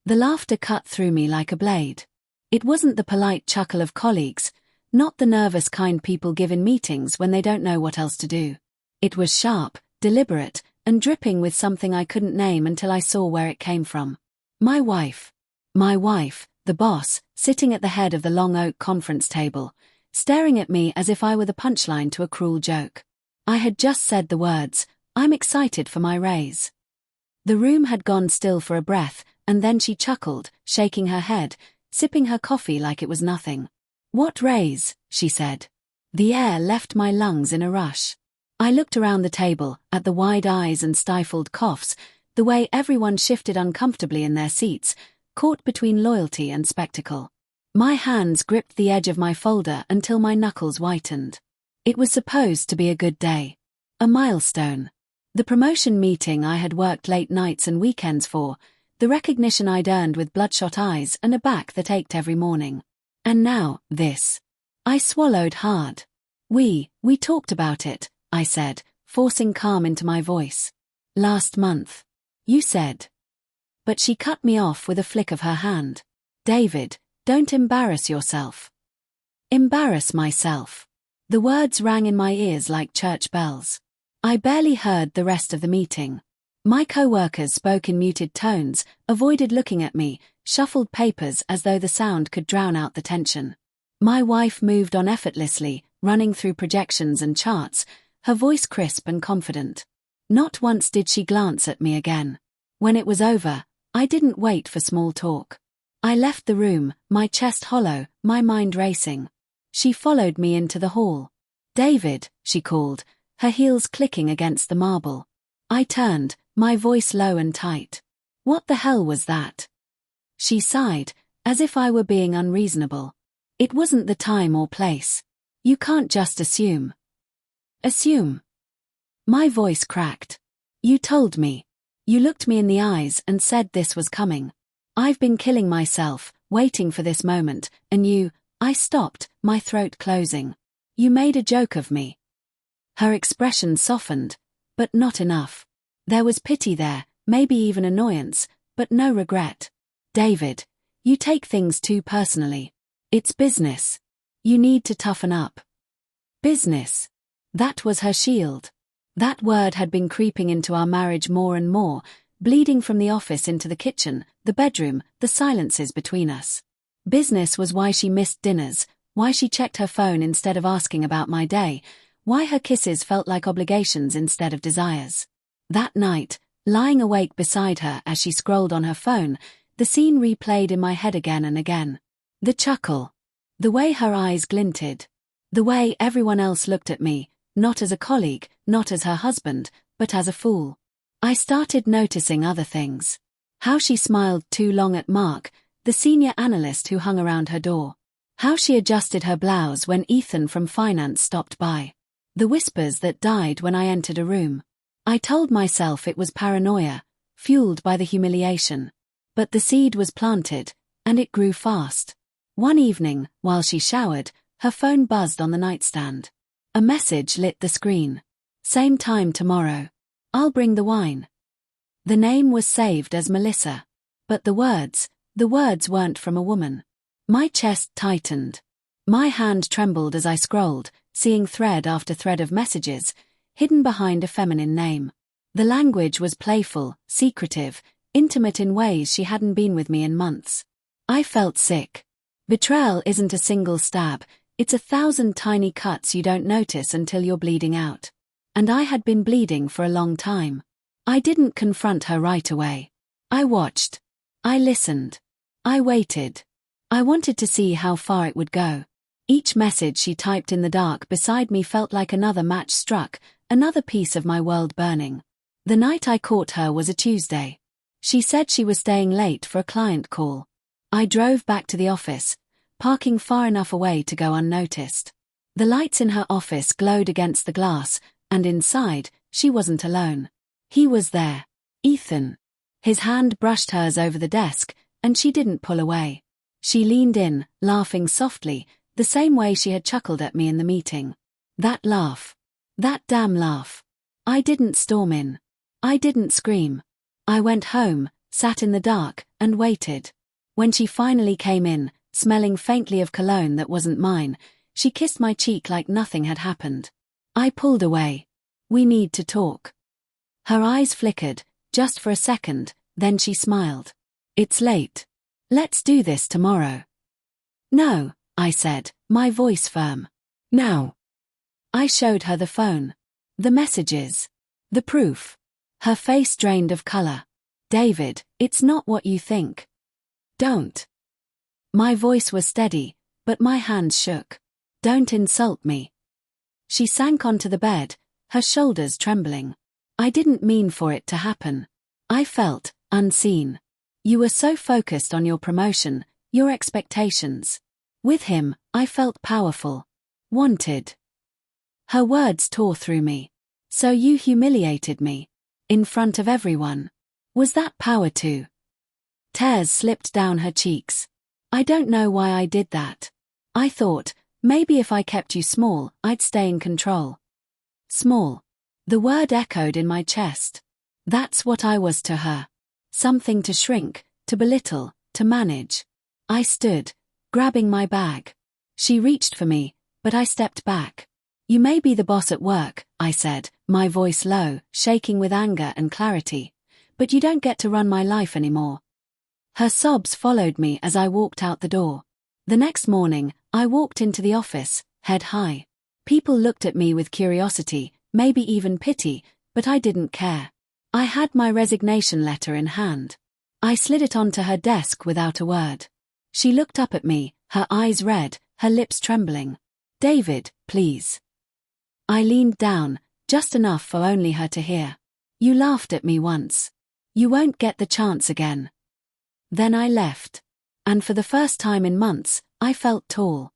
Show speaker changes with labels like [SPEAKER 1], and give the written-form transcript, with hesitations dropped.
[SPEAKER 1] The laughter cut through me like a blade. It wasn't the polite chuckle of colleagues, not the nervous kind people give in meetings when they don't know what else to do. It was sharp, deliberate, and dripping with something I couldn't name until I saw where it came from. My wife. My wife, the boss, sitting at the head of the long oak conference table, staring at me as if I were the punchline to a cruel joke. I had just said the words, "I'm excited for my raise." The room had gone still for a breath, and then she chuckled, shaking her head, sipping her coffee like it was nothing. "What raise?" she said. The air left my lungs in a rush. I looked around the table, at the wide eyes and stifled coughs, the way everyone shifted uncomfortably in their seats, caught between loyalty and spectacle. My hands gripped the edge of my folder until my knuckles whitened. It was supposed to be a good day. A milestone. The promotion meeting I had worked late nights and weekends for, the recognition I'd earned with bloodshot eyes and a back that ached every morning. And now, this. I swallowed hard. We talked about it, I said, forcing calm into my voice. Last month. You said. But she cut me off with a flick of her hand. David, don't embarrass yourself. Embarrass myself. The words rang in my ears like church bells. I barely heard the rest of the meeting. My co-workers spoke in muted tones, avoided looking at me, shuffled papers as though the sound could drown out the tension. My wife moved on effortlessly, running through projections and charts, her voice crisp and confident. Not once did she glance at me again. When it was over, I didn't wait for small talk. I left the room, my chest hollow, my mind racing. She followed me into the hall. "David," she called, her heels clicking against the marble. I turned, my voice low and tight. "What the hell was that?" She sighed, as if I were being unreasonable. "It wasn't the time or place. You can't just assume." "Assume?" My voice cracked. "You told me. You looked me in the eyes and said this was coming. I've been killing myself, waiting for this moment, and you—" I stopped, my throat closing. "You made a joke of me." Her expression softened, but not enough. There was pity there, maybe even annoyance, but no regret. "David, you take things too personally. It's business. You need to toughen up." Business. That was her shield. That word had been creeping into our marriage more and more, bleeding from the office into the kitchen, the bedroom, the silences between us. Business was why she missed dinners, why she checked her phone instead of asking about my day, why her kisses felt like obligations instead of desires. That night, lying awake beside her as she scrolled on her phone, the scene replayed in my head again and again. The chuckle. The way her eyes glinted. The way everyone else looked at me, not as a colleague, not as her husband, but as a fool. I started noticing other things. How she smiled too long at Mark, the senior analyst who hung around her door. How she adjusted her blouse when Ethan from finance stopped by. The whispers that died when I entered a room. I told myself it was paranoia, fueled by the humiliation. But the seed was planted, and it grew fast. One evening, while she showered, her phone buzzed on the nightstand. A message lit the screen. "Same time tomorrow. I'll bring the wine." The name was saved as Melissa. But the words weren't from a woman. My chest tightened. My hand trembled as I scrolled, seeing thread after thread of messages, hidden behind a feminine name. The language was playful, secretive, intimate in ways she hadn't been with me in months. I felt sick. Betrayal isn't a single stab, it's 1,000 tiny cuts you don't notice until you're bleeding out. And I had been bleeding for a long time. I didn't confront her right away. I watched. I listened. I waited. I wanted to see how far it would go. Each message she typed in the dark beside me felt like another match struck, another piece of my world burning. The night I caught her was a Tuesday. She said she was staying late for a client call. I drove back to the office, parking far enough away to go unnoticed. The lights in her office glowed against the glass, and inside, she wasn't alone. He was there. Ethan. His hand brushed hers over the desk, and she didn't pull away. She leaned in, laughing softly, the same way she had chuckled at me in the meeting. That laugh. That damn laugh. I didn't storm in. I didn't scream. I went home, sat in the dark, and waited. When she finally came in, smelling faintly of cologne that wasn't mine, she kissed my cheek like nothing had happened. I pulled away. "We need to talk." Her eyes flickered, just for a second, then she smiled. "It's late. Let's do this tomorrow." "No," I said, my voice firm. "Now." I showed her the phone. The messages. The proof. Her face drained of color. "David, it's not what you think. Don't." My voice was steady, but my hands shook. "Don't insult me." She sank onto the bed, her shoulders trembling. "I didn't mean for it to happen. I felt unseen. You were so focused on your promotion, your expectations. With him, I felt powerful. Wanted." Her words tore through me. "So you humiliated me. In front of everyone. Was that power too?" Tears slipped down her cheeks. "I don't know why I did that. I thought, maybe if I kept you small, I'd stay in control." Small. The word echoed in my chest. That's what I was to her. Something to shrink, to belittle, to manage. I stood, grabbing my bag. She reached for me, but I stepped back. "You may be the boss at work," I said, my voice low, shaking with anger and clarity. "But you don't get to run my life anymore." Her sobs followed me as I walked out the door. The next morning, I walked into the office, head high. People looked at me with curiosity, maybe even pity, but I didn't care. I had my resignation letter in hand. I slid it onto her desk without a word. She looked up at me, her eyes red, her lips trembling. "David, please." I leaned down, just enough for only her to hear. "You laughed at me once. You won't get the chance again." Then I left. And for the first time in months, I felt tall.